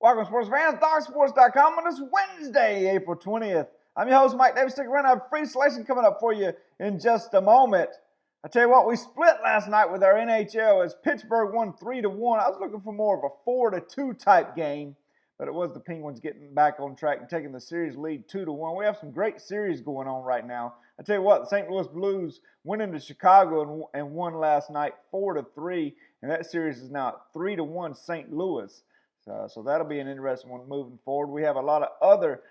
Welcome, sports fans. DogSports.com on this Wednesday, April 20th. I'm your host, Mike Davis. Stick around. I have a free selection coming up for you in just a moment. I tell you what, we split last night with our NHL as Pittsburgh won 3-1. I was looking for more of a 4-2 type game, but it was the Penguins getting back on track and taking the series lead 2-1. We have some great series going on right now. I tell you what, the St. Louis Blues went into Chicago and won last night 4-3, and that series is now 3-1 St. Louis. So that'll be an interesting one moving forward. We have a lot of other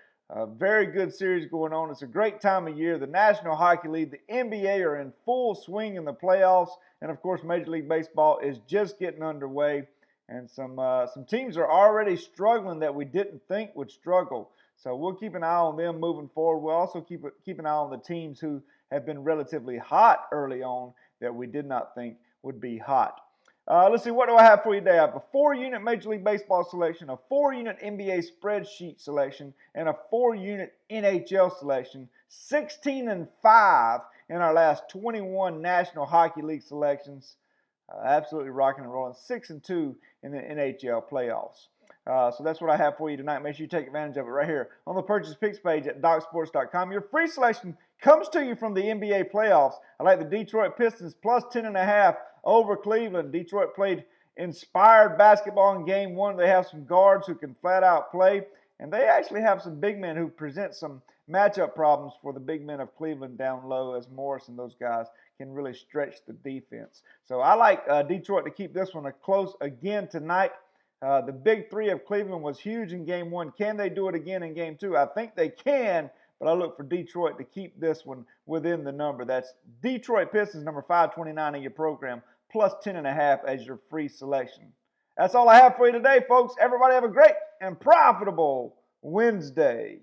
very good series going on. It's a great time of year. The National Hockey League, the NBA are in full swing in the playoffs. And, of course, Major League Baseball is just getting underway. And some teams are already struggling that we didn't think would struggle. So we'll keep an eye on them moving forward. We'll also keep an eye on the teams who have been relatively hot early on that we did not think would be hot. Let's see, what do I have for you today? I have a 4-unit Major League Baseball selection, a 4-unit NBA spreadsheet selection, and a 4-unit NHL selection. 16-5 in our last 21 National Hockey League selections. Absolutely rocking and rolling. 6-2 in the NHL playoffs. So that's what I have for you tonight. Make sure you take advantage of it right here on the Purchase Picks page at DocSports.com. Your free selection comes to you from the NBA playoffs. I like the Detroit Pistons plus 10.5 over Cleveland. Detroit played inspired basketball in Game 1. They have some guards who can flat out play, and they actually have some big men who present some matchup problems for the big men of Cleveland down low, as Morris and those guys can really stretch the defense. So I like Detroit to keep this one close again tonight. The big three of Cleveland was huge in Game 1. Can they do it again in Game 2? I think they can, but I look for Detroit to keep this one within the number. That's Detroit Pistons, number 529 in your program, plus 10.5 as your free selection. That's all I have for you today, folks. Everybody have a great and profitable Wednesday.